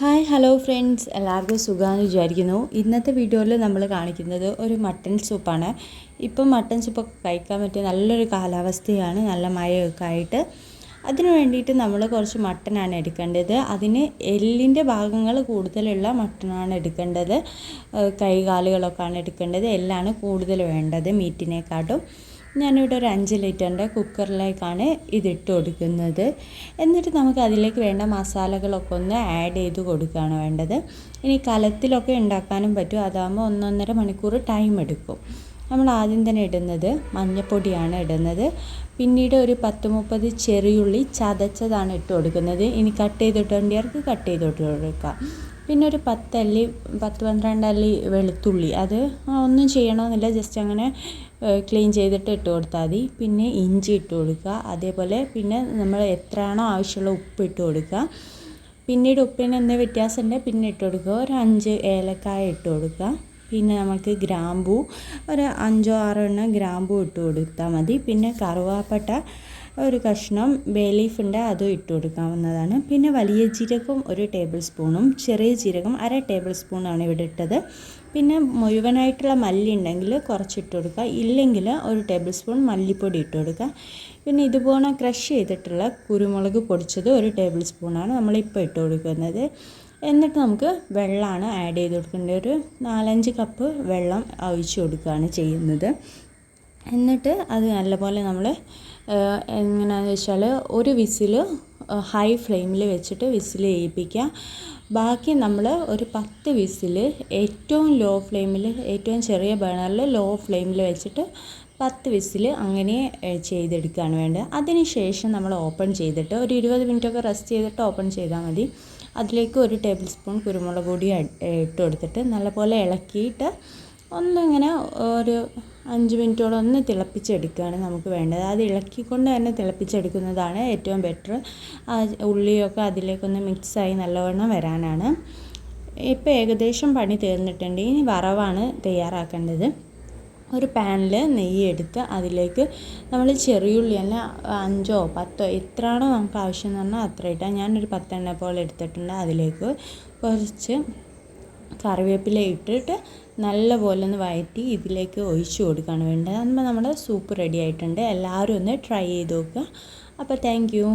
Hi hello friends, എല്ലാവർക്കും സുഖമാണെന്ന് വിചാരിക്കുന്നു. ഇന്നത്തെ വീഡിയോയിൽ നമ്മൾ കാണിക്കുന്നത് ഒരു മട്ടൺ സൂപ്പാണ്. ഇപ്പം മട്ടൺ സൂപ്പൊക്കെ കഴിക്കാൻ പറ്റിയ നല്ലൊരു കാലാവസ്ഥയാണ്, നല്ല മഴയൊക്കെ ആയിട്ട്. അതിന് വേണ്ടിയിട്ട് നമ്മൾ കുറച്ച് മട്ടനാണ് എടുക്കേണ്ടത്. അതിന് എല്ലിൻ്റെ ഭാഗങ്ങൾ കൂടുതലുള്ള മട്ടനാണ് എടുക്കേണ്ടത്. കൈകാലുകളൊക്കെയാണ് എടുക്കേണ്ടത്. എല്ലാമാണ് കൂടുതൽ വേണ്ടത് മീറ്റിനെക്കാട്ടും. ഞാനിവിടെ ഒരു 5 ലിറ്ററിൻ്റെ കുക്കറിലേക്കാണ് ഇതിട്ട് കൊടുക്കുന്നത്. എന്നിട്ട് നമുക്ക് അതിലേക്ക് വേണ്ട മസാലകളൊക്കെ ഒന്ന് ആഡ് ചെയ്ത് കൊടുക്കുകയാണ് വേണ്ടത്. ഇനി കലത്തിലൊക്കെ ഉണ്ടാക്കാനും പറ്റും. അതാകുമ്പോൾ 1-1.5 മണിക്കൂർ ടൈം എടുക്കും. നമ്മൾ ആദ്യം തന്നെ ഇടുന്നത് മഞ്ഞൾപ്പൊടിയാണ് ഇടുന്നത്. പിന്നീട് ഒരു 10-30 ചെറിയുള്ളി ചതച്ചതാണ് ഇട്ട് കൊടുക്കുന്നത്. ഇനി കട്ട് ചെയ്തിട്ടുണ്ടെങ്കിൽ കട്ട് ചെയ്തിട്ട് കൊടുക്കാം. പിന്നെ ഒരു 10-12 അല്ലി വെളുത്തുള്ളി, അത് ഒന്നും ചെയ്യണമെന്നില്ല, ജസ്റ്റ് അങ്ങനെ ക്ലീൻ ചെയ്തിട്ട് ഇട്ട് കൊടുത്താൽ മതി. പിന്നെ ഇഞ്ചി ഇട്ട് കൊടുക്കുക. അതേപോലെ പിന്നെ നമ്മൾ എത്രയാണോ ആവശ്യമുള്ള ഉപ്പ് ഇട്ട് കൊടുക്കുക. പിന്നീട് ഉപ്പിന് എന്തെങ്കിലും വ്യത്യാസമുണ്ടെങ്കിൽ പിന്നെ ഇട്ട് കൊടുക്കുക. ഒരു 5 ഏലക്കായ ഇട്ട് കൊടുക്കുക. പിന്നെ നമുക്ക് ഗ്രാമ്പൂ ഒരു 5-6 എണ്ണം ഗ്രാമ്പൂ ഇട്ട് കൊടുത്താൽ മതി. പിന്നെ കറുവാപ്പട്ട ഒരു കഷ്ണം, ബേ ലീഫ് ഉണ്ട്, അതും ഇട്ട് കൊടുക്കാവുന്നതാണ്. പിന്നെ വലിയ ജീരകം 1 ടേബിൾ സ്പൂണും ചെറിയ ജീരകം 1/2 ടേബിൾ സ്പൂണാണ് ഇവിടെ ഇട്ടത്. പിന്നെ മുഴുവനായിട്ടുള്ള മല്ലി ഉണ്ടെങ്കിൽ കുറച്ചിട്ട് കൊടുക്കുക, ഇല്ലെങ്കിൽ 1 ടേബിൾ സ്പൂൺ മല്ലിപ്പൊടി ഇട്ട് കൊടുക്കുക. പിന്നെ ഇതുപോലെ ക്രഷ് ചെയ്തിട്ടുള്ള കുരുമുളക് പൊടിച്ചത് 1 ടേബിൾ സ്പൂണാണ് നമ്മളിപ്പോൾ ഇട്ട് കൊടുക്കുന്നത്. എന്നിട്ട് നമുക്ക് വെള്ളമാണ് ആഡ് ചെയ്ത് കൊടുക്കേണ്ടത്. ഒരു 4-5 കപ്പ് വെള്ളം ഒഴിച്ച് കൊടുക്കുകയാണ് ചെയ്യുന്നത്. എന്നിട്ട് അത് നല്ലപോലെ നമ്മൾ എങ്ങനെയാണെന്ന് വെച്ചാൽ ഒരു വിസിൽ ഹൈ ഫ്ലെയിമിൽ വെച്ചിട്ട് വിസിൽ ചെയ്യിപ്പിക്കുക. ബാക്കി നമ്മൾ ഒരു 10 വിസിൽ ഏറ്റവും ലോ ഫ്ലെയിമിൽ, ഏറ്റവും ചെറിയ ബേണറിൽ ലോ ഫ്ലെയിമിൽ വെച്ചിട്ട് 10 വിസിൽ അങ്ങനെ ചെയ്തെടുക്കുകയാണ് വേണ്ടത്. അതിന് ശേഷം നമ്മൾ ഓപ്പൺ ചെയ്തിട്ട് ഒരു 20 മിനിറ്റൊക്കെ റെസ്റ്റ് ചെയ്തിട്ട് ഓപ്പൺ ചെയ്താൽ മതി. അതിലേക്ക് 1 ടേബിൾ സ്പൂൺ കുരുമുളക് പൊടി ഇട്ട് കൊടുത്തിട്ട് നല്ലപോലെ ഇളക്കിയിട്ട് ഒന്നിങ്ങനെ ഒരു 5 മിനിറ്റോളം ഒന്ന് തിളപ്പിച്ചെടുക്കുകയാണ് നമുക്ക് വേണ്ടത്. അത് ഇളക്കിക്കൊണ്ട് തന്നെ തിളപ്പിച്ചെടുക്കുന്നതാണ് ഏറ്റവും ബെറ്റർ. ഉള്ളിയൊക്കെ അതിലേക്കൊന്ന് മിക്സായി നല്ലവണ്ണം വരാനാണ്. ഇപ്പോൾ ഏകദേശം പണി തീർന്നിട്ടുണ്ട്. ഇനി വറവാണ് തയ്യാറാക്കേണ്ടത്. ഒരു പാനിൽ നെയ്യ് എടുത്ത് അതിലേക്ക് നമ്മൾ ചെറിയുള്ളി തന്നെ 5-10 എത്രയാണോ നമുക്ക് ആവശ്യം എന്ന് പറഞ്ഞാൽ അത്ര ഇട്ടാൽ, ഞാനൊരു 10 എണ്ണ പോലെ എടുത്തിട്ടുണ്ട്. അതിലേക്ക് കുറച്ച് കറിവേപ്പില ഇട്ടിട്ട് നല്ലപോലെ ഒന്ന് വഴറ്റി ഇതിലേക്ക് ഒഴിച്ച് കൊടുക്കുകയാണ് വേണ്ടത്. അന്ന് നമ്മുടെ സൂപ്പ് റെഡി ആയിട്ടുണ്ട്. എല്ലാവരും ഒന്ന് ട്രൈ ചെയ്ത് നോക്കുക. അപ്പോൾ താങ്ക് യു.